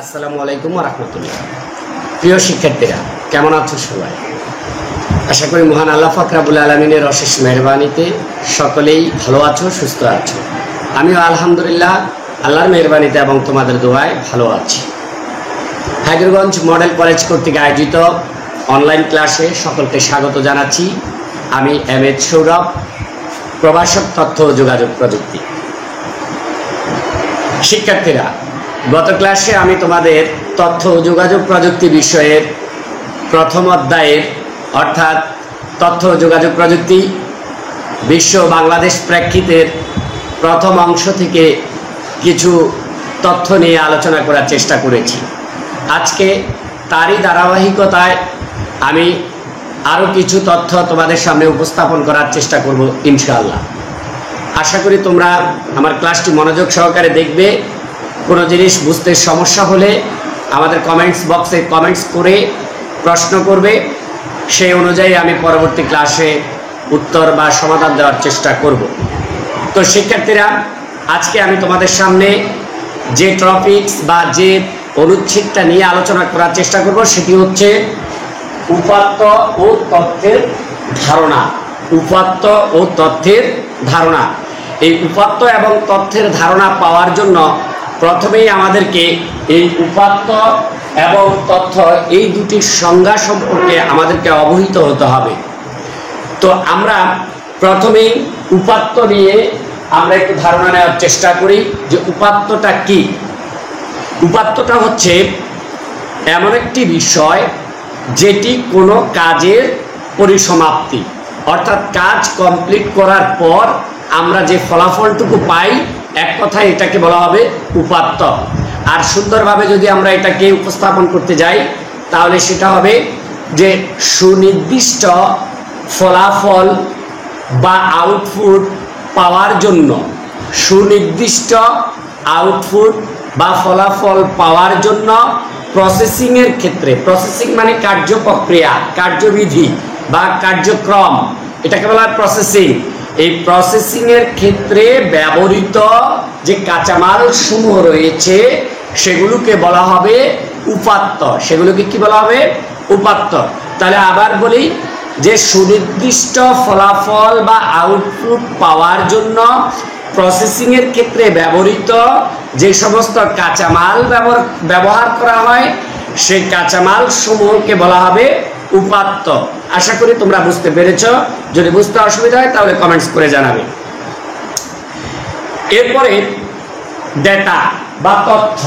আসসালামু আলাইকুম ওয়া রাহমাতুল্লাহ। প্রিয় শিক্ষার্থীরা, কেমন আছো সবাই? আশা করি মহান আল্লাহ পাক রব্বুল আলামিনের অশেষ মেহেরবানিতে সকলেই ভালো আছো, সুস্থ আছো। আমিও আলহামদুলিল্লাহ আল্লাহর মেহেরবানিতে এবং তোমাদের দোয়ায় ভালো আছি। হায়দ্রাবাদ মডেল কলেজ কর্তৃক আয়োজিত অনলাইন ক্লাসে সকলকে স্বাগত জানাচ্ছি। আমি এম.এ. সৌরভ, প্রভাষক তথ্য ও যোগাযোগ প্রযুক্তি। শিক্ষার্থীরা, গত ক্লাসে আমি তোমাদের তথ্য ও যোগাযোগ প্রযুক্তি বিষয়ের প্রথম অধ্যায়ের অর্থাৎ তথ্য ও যোগাযোগ প্রযুক্তি বিশ্ব বাংলাদেশ প্রেক্ষিতের প্রথম অংশ থেকে কিছু তথ্য নিয়ে আলোচনা করার চেষ্টা করেছি। আজকে তারই ধারাবাহিকতায় আমি আরও কিছু তথ্য তোমাদের সামনে উপস্থাপন করার চেষ্টা করব ইনশাআল্লাহ। আশা করি তোমরা আমার ক্লাসটি মনোযোগ সহকারে দেখবে। কোনো জিনিস বুঝতে সমস্যা হলে আমাদের কমেন্টস বক্সে কমেন্টস করে প্রশ্ন করবে, সেই অনুযায়ী আমি পরবর্তী ক্লাসে উত্তর বা সমাধান দেওয়ার চেষ্টা করব। তো শিক্ষার্থীরা, আজকে আমি তোমাদের সামনে যে টপিকস বা যে অনুচ্ছেদটা নিয়ে আলোচনা করার চেষ্টা করব সেটি হচ্ছে উপাত্ত ও তথ্যের ধারণা। উপাত্ত ও তথ্যের ধারণা। এই উপাত্ত এবং তথ্যের ধারণা পাওয়ার জন্য প্রথমেই আমাদেরকে এই উপাত্ত এবং তথ্য এই দুটির সংজ্ঞা সম্পর্কে আমাদেরকে অবহিত হতে হবে। তো আমরা প্রথমেই উপাত্ত নিয়ে আমরা একটু ধারণা নেওয়ার চেষ্টা করি যে উপাত্তটা কি। উপাত্তটা হচ্ছে এমন একটি বিষয় যেটি কোনো কাজের পরিসমাপ্তি, অর্থাৎ কাজ কমপ্লিট করার পর আমরা যে ফলাফলটুকু পাই, এক কথায় এটাকে বলা হবে উপাত্ত। আর সুন্দরভাবে যদি আমরা এটাকে উপস্থাপন করতে যাই তাহলে সেটা হবে যে সুনির্দিষ্ট ফলাফল বা আউটপুট পাওয়ার জন্য, সুনির্দিষ্ট আউটপুট বা ফলাফল পাওয়ার জন্য প্রসেসিংয়ের ক্ষেত্রে, প্রসেসিং মানে কার্যপ্রক্রিয়া, কার্যবিধি বা কার্যক্রম, এটাকে বলা হয় প্রসেসিং। এই প্রসেসিংয়ের ক্ষেত্রে ব্যবহৃত যে কাঁচামাল সমূহ রয়েছে সেগুলোকে বলা হবে উপাত্ত। সেগুলোকে কি বলা হবে? উপাত্ত। তাহলে আবার বলি যে সুনির্দিষ্ট ফলাফল বা আউটপুট পাওয়ার জন্য প্রসেসিংয়ের ক্ষেত্রে ব্যবহৃত যে সমস্ত কাঁচামাল ব্যবহার করা হয় সেই কাঁচামাল সমূহকে বলা হবে উপাত্ত। আশা করি তোমরা বুঝতে পেরেছ। যদি বুঝতে অসুবিধা হয় তাহলে কমেন্টস করে জানাবে। এরপরে ডেটা বা তথ্য।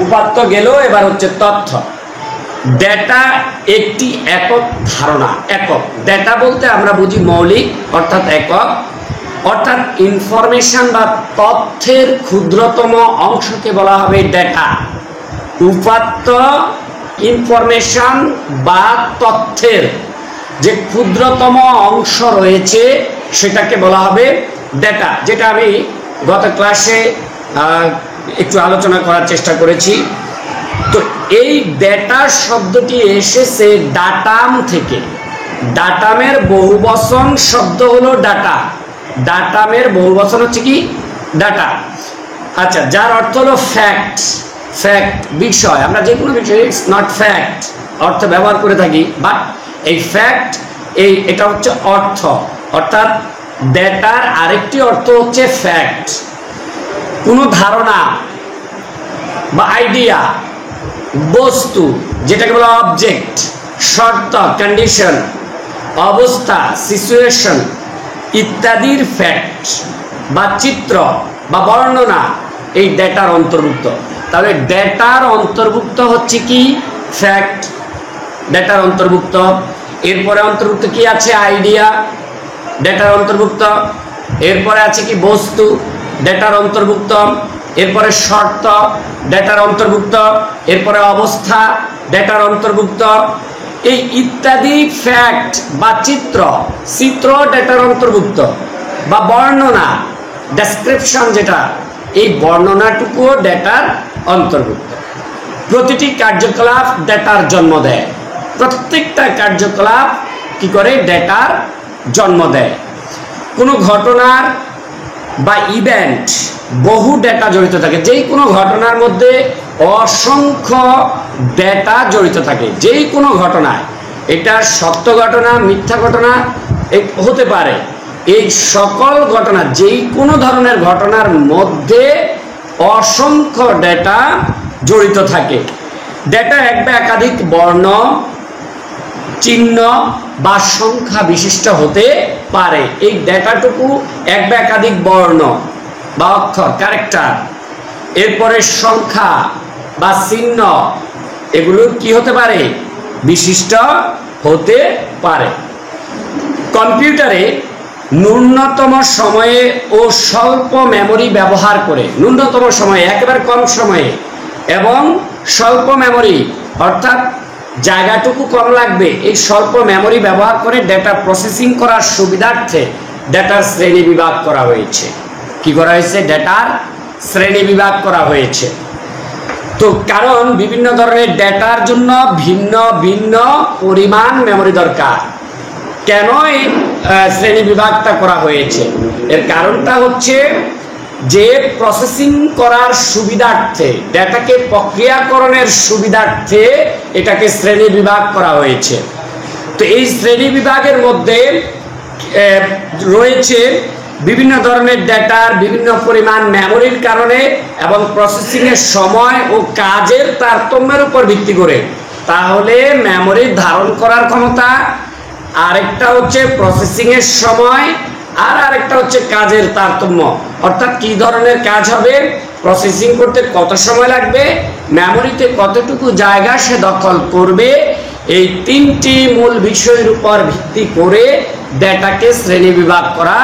উপাত্ত গেল, এবার হচ্ছে তথ্য। ডেটা একটি একক ধারণা। একক ডেটা বলতে আমরা বুঝি মৌলিক অর্থাৎ একক, অর্থাৎ ইনফরমেশন বা তথ্যের ক্ষুদ্রতম অংশকে বলা হবে ডেটা। উপাত্ত ইনফরমেশন বা তথ্যের যে ক্ষুদ্রতম অংশ রয়েছে সেটাকে বলা হবে ডেটা, যেটা আমি গত ক্লাসে একটু আলোচনা করার চেষ্টা করেছি। তো এই ডেটা শব্দটি এসেছে ডাটাম থেকে। ডাটামের বহুবচন শব্দ হলো ডাটা। ডাটামের বহুবচন হচ্ছে কি? ডাটা। আচ্ছা, যার অর্থ হলো ফ্যাক্ট। ফ্যাক্ট বিষয়, আমরা যে কোনো বিষয় ইটস নট ফ্যাক্ট অর্থ ব্যবহার করে থাকি, বাট এই ফ্যাক্ট এটা হচ্ছে অর্থ। অর্থাৎ ডেটার আরেকটি অর্থ হচ্ছে ফ্যাক্ট। কোনো ধারণা বা আইডিয়া, বস্তু যেটাকে বলা অবজেক্ট, শর্ত কন্ডিশন, অবস্থা সিচুয়েশন ইত্যাদির ফ্যাক্ট বা চিত্র বা বর্ণনা এই ডেটার অন্তর্ভুক্ত। তাহলে ডেটার অন্তর্ভুক্ত হচ্ছে কি? ফ্যাক্ট ডেটার অন্তর্ভুক্ত। এরপরে অন্তর্ভুক্ত কি আছে? আইডিয়া ডেটার অন্তর্ভুক্ত। এরপরে আছে কি? বস্তু ডেটার অন্তর্ভুক্ত। এরপরে শর্ত ডেটার অন্তর্ভুক্ত। এরপরে অবস্থা ডেটার অন্তর্ভুক্ত। এই ইত্যাদি ফ্যাক্ট বা চিত্র ডেটার অন্তর্ভুক্ত বা বর্ণনা ডেসক্রিপশন, যেটা এই বর্ণনাটুকুও ডেটার অন্তর্ভুক্ত। প্রতিটি কার্যকলাপ ডেটার জন্ম দেয়। প্রত্যেকটা কার্যকলাপ কি করে? ডেটার জন্ম দেয়। কোনো ঘটনার বা ইভেন্ট, বহু ডেটা জড়িত থাকে। যেই কোনো ঘটনার মধ্যে অসংখ্য ডেটা জড়িত থাকে, যেই কোনো ঘটনায়, এটা সত্য ঘটনা, মিথ্যা ঘটনা হতে পারে। এই সকল ঘটনা, যেই কোনো ধরনের ঘটনার মধ্যে অসংখ্য ডেটা জড়িত থাকে। ডেটা এক বা একাধিক বর্ণ, চিহ্ন বা সংখ্যা বিশিষ্ট হতে পারে। এই ডেটাটুকু এক বা একাধিক বর্ণ বা অক্ষর, ক্যারেক্টার, এরপরে সংখ্যা বা চিহ্ন, এগুলো কি হতে পারে? বিশিষ্ট হতে পারে। কম্পিউটারে ন্যূনতম সময়ে ও স্বল্প মেমোরি ব্যবহার করে, ন্যূনতম সময়ে, একেবারে কম সময়ে এবং স্বল্প মেমোরি, অর্থাৎ জায়গাটুকু কম লাগবে, এই স্বল্প মেমোরি ব্যবহার করে ডেটা প্রসেসিং করার সুবিধার্থে ডেটার শ্রেণী বিভাগ করা হয়েছে। কি করা হয়েছে? ডেটার শ্রেণী বিভাগ করা হয়েছে। তো কারণ বিভিন্ন ধরনের ডেটার জন্য ভিন্ন ভিন্ন পরিমাণ মেমোরি দরকার। কেন এই শ্রেণী বিভাগটা করা হয়েছে? এর কারণটা হচ্ছে যে প্রসেসিং করার সুবিধার্থে, ডেটাকে প্রক্রিয়াকরণের সুবিধার্থে এটাকে শ্রেণী বিভাগ করা হয়েছে। তো এই শ্রেণী বিভাগের মধ্যে রয়েছে বিভিন্ন ধরনের ডেটার বিভিন্ন পরিমাণ মেমোরির কারণে এবং প্রসেসিং এর সময় ও কাজের তারতম্যের উপর ভিত্তি করে। তাহলে মেমোরির ধারণ করার ক্ষমতা, আরেকটা হচ্ছে প্রসেসিং এর সময়, আর আরেকটা হচ্ছে কাজের তারতম্য, অর্থাৎ কি ধরনের কাজ হবে, প্রসেসিং করতে কত সময় লাগবে, মেমোরিতে কতটুকু জায়গা সে দখল করবে। এই তিনটি মূল বিষয়ের উপর ভিত্তি করে ডেটাকে শ্রেণী বিভাগ করা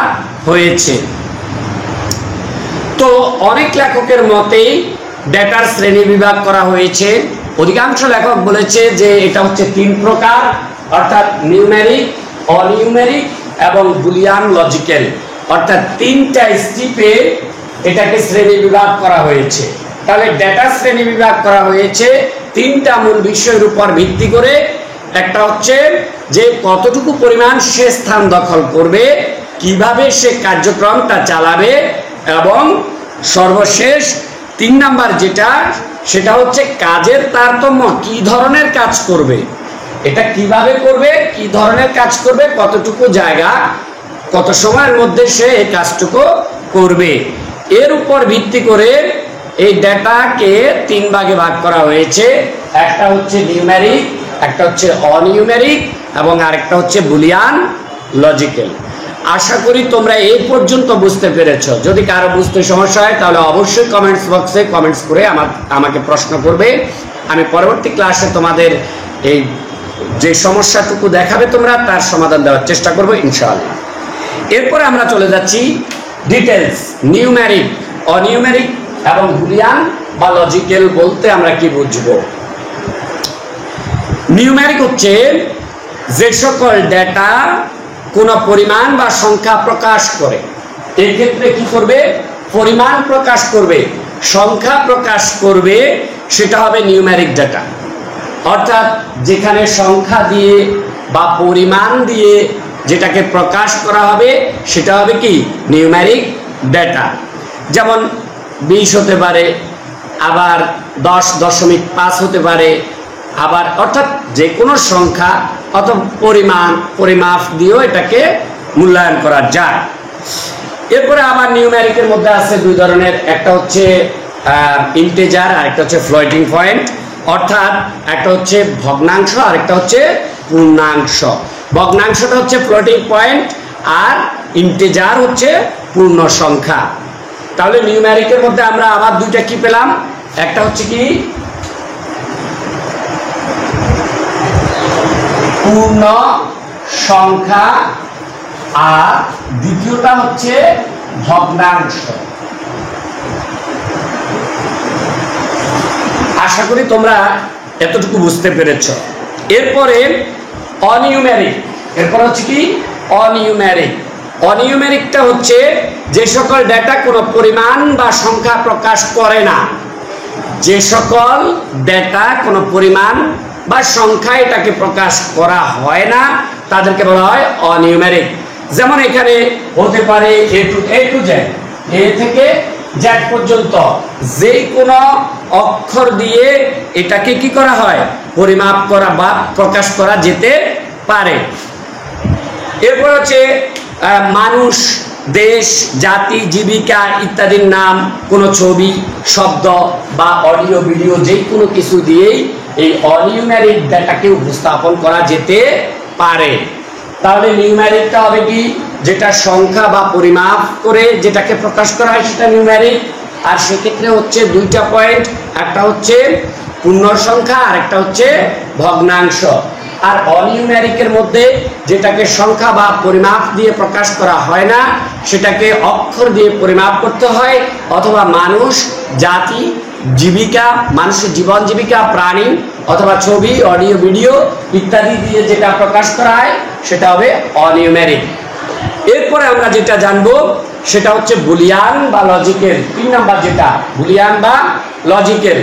হয়েছে। তো অনেক লেখকের মতেই ডেটার শ্রেণী বিভাগ করা হয়েছে। অধিকাংশ লেখক বলেছে যে এটা হচ্ছে তিন প্রকার, অর্থাৎ নিউমেরিক, অনিউমেরিক এবং বুলিয়ান লজিক্যাল, অর্থাৎ তিনটা স্টেপে এটাকে শ্রেণী বিভাগ করা হয়েছে। তাহলে ডেটা শ্রেণী বিভাগ করা হয়েছে তিনটা মূল বিষয়ের উপর ভিত্তি করে। একটা হচ্ছে যে কতটুকু পরিমাণ সে স্থান দখল করবে, কিভাবে সে কার্যক্রমটা চালাবে, এবং সর্বশেষ 3 নাম্বার যেটা, সেটা হচ্ছে কাজের তারতম্য, কি ধরনের কাজ করবে, এটা কিভাবে করবে, কি ধরনের কাজ করবে, কতটুকু জায়গা, কত সময়ের মধ্যে সে এই কাজটুকু করবে। এর উপর ভিত্তি করে এই ডেটাকে 3 ভাগে ভাগ করা হয়েছে। একটা হচ্ছে নিউমেরিক, একটা হচ্ছে অনিউমেরিক এবং আরেকটা হচ্ছে বুলিয়ান লজিক্যাল। আশা করি তোমরা এই পর্যন্ত বুঝতে পেরেছো। যদি কারো বুঝতে সমস্যা হয় তাহলে অবশ্যই কমেন্টস বক্সে কমেন্টস করে আমাকে প্রশ্ন করবে। আমি পরবর্তী ক্লাসে তোমাদের এই যে সমস্যাটুকু দেখাবে তোমরা, তার সমাধান দেওয়ার চেষ্টা করব ইনশাআল্লাহ। এরপরে আমরা চলে যাচ্ছি ডিটেলস, নিউমেরিক, অনিউমেরিক এবং বুলিয়ান বা লজিক্যাল বলতে আমরা কি বুঝবো। নিউমেরিক হচ্ছে যে সকল ডেটা কোনো পরিমাণ বা সংখ্যা প্রকাশ করে। এই ক্ষেত্রে কি করবে? পরিমাণ প্রকাশ করবে, সংখ্যা প্রকাশ করবে, সেটা হবে নিউমেরিক ডেটা। অর্থাৎ যেখানে সংখ্যা দিয়ে বা পরিমাণ দিয়ে যেটাকে প্রকাশ করা হবে সেটা হবে কি? Numeric data. যেমন 20 হতে পারে, আবার 10.5 হতে পারে, আবার অর্থাৎ যে কোনো সংখ্যা অথবা পরিমাপ দিয়েও এটাকে মূল্যায়ন করা যায়। এরপরে আবার নিউমেরিকের মধ্যে আছে 2 ধরনের, একটা হচ্ছে ইন্টিজার আর একটা হচ্ছে ফ্লোটিং পয়েন্ট, অর্থাৎ একটা হচ্ছে ভগ্নাংশ আর একটা হচ্ছে পূর্ণাংশ। ভগ্নাংশটা হচ্ছে ফ্লোটিং পয়েন্ট আর ইন্টিজার হচ্ছে পূর্ণ সংখ্যা। তাহলে নিউমেরিকের মধ্যে আমরা আবার 2টা কি পেলাম, একটা হচ্ছে কি পূর্ণ সংখ্যা আর দ্বিতীয়টা হচ্ছে ভগ্নাংশ। আশা করি তোমরা এতটুকু বুঝতে পেরেছ। এরপরে অনিউমেরিক, এরপর হচ্ছে কি অনিউমেরিক। অনিউমেরিকটা হচ্ছে যে সকল ডেটা কোনো পরিমাণ বা সংখ্যা প্রকাশ করে না, যে সকল ডেটা কোনো পরিমাণ বা সংখ্যা এটাকে প্রকাশ করা হয় না, তাদেরকে বলা হয় অনিউমেরিক। যেমন এখানে হতে পারে A to Z, এ থেকে জেড পর্যন্ত যে কোনো অক্ষর দিয়ে এটাকে কি করা হয়, পরিমাপ করা বা প্রকাশ করা যেতে পারে। এরপর হচ্ছে মানুষ, দেশ, জাতি, জীবিকা ইত্যাদির নাম, কোনো ছবি, শব্দ বা অডিও ভিডিও যে কোনো কিছু দিয়েই এই অনিউমেরিক ডেটাকে উপস্থাপন করা যেতে পারে। তাহলে নিউমেরিকটা হবে কি, যেটা সংখ্যা বা পরিমাপ করে যেটাকে প্রকাশ করা হয় সেটা নিউমেরিক। আর সেক্ষেত্রে হচ্ছে দুইটা পয়েন্ট, একটা হচ্ছে পূর্ণ সংখ্যা আর একটা হচ্ছে ভগ্নাংশ। আর অনিউমেরিকের মধ্যে যেটাকে সংখ্যা বা পরিমাপ দিয়ে প্রকাশ করা হয় না, সেটাকে অক্ষর দিয়ে পরিমাপ করতে হয়, অথবা মানুষ, জাতি, জীবিকা, মানুষের জীবন জীবিকা, প্রাণী অথবা ছবি, অডিও ভিডিও ইত্যাদি দিয়ে যেটা প্রকাশ করা হয় সেটা হবে অনিউমেরিক। এরপরে আমরা যেটা জানবো সেটা হচ্ছে বুলিয়ান বা লজিকের। 3 নাম্বার যেটা বুলিয়ান বা লজিকের,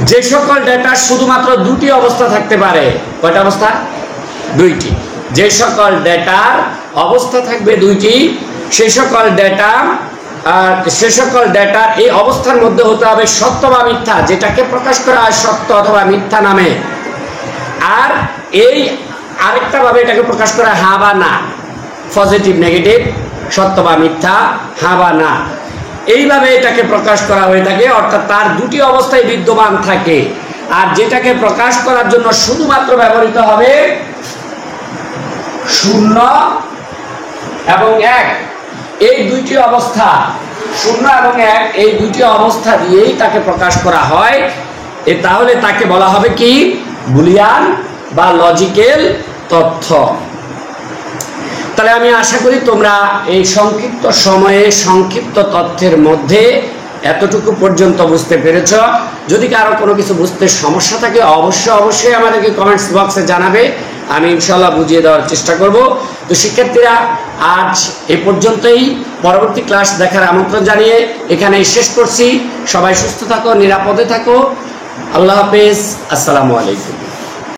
যে সকল ডেটা শুধুমাত্র দুটি অবস্থা থাকতে পারে। কয়টা অবস্থা? দুইটি। যে সকল ডেটার অবস্থা থাকবে দুইটি, সে সকল ডেটার এই অবস্থার মধ্যে হতে হবে সত্য বা মিথ্যা, যেটাকে প্রকাশ করা হয় সত্য অথবা মিথ্যা নামে। আর এই আরেকটা ভাবে এটাকে প্রকাশ করা হয় হ্যাঁ বা না, পজিটিভ নেগেটিভ, সত্য বা মিথ্যা, হ্যাঁ বা না, এইভাবে এটাকে প্রকাশ করা হয়ে থাকে। অর্থাৎ তার দুটি অবস্থায় বিদ্যমান থাকে। আর যেটাকে প্রকাশ করার জন্য শুধুমাত্র ব্যবহৃত হবে 0 এবং 1, এই দুইটি অবস্থা, 0 এবং 1 এই দুইটি অবস্থা দিয়েই তাকে প্রকাশ করা হয়। তাহলে তাকে বলা হবে কি, বুলিয়ান বা লজিক্যাল তথ্য। তাহলে আমি আশা করি তোমরা এই সংক্ষিপ্ত সময়ে সংক্ষিপ্ত তথ্যের মধ্যে এতটুকু পর্যন্ত বুঝতে পেরেছ। যদি কারো কোনো কিছু বুঝতে সমস্যা থাকে অবশ্যই আমাদেরকে কমেন্টস বক্সে জানাবে, আমি ইনশাআল্লাহ বুঝিয়ে দেওয়ার চেষ্টা করব। তো শিক্ষার্থীরা আজ এ পর্যন্তই, পরবর্তী ক্লাস দেখার আমন্ত্রণ জানিয়ে এখানেই শেষ করছি। সবাই সুস্থ থাকো, নিরাপদে থাকো। আল্লাহ হাফেজ, আসসালামু আলাইকুম।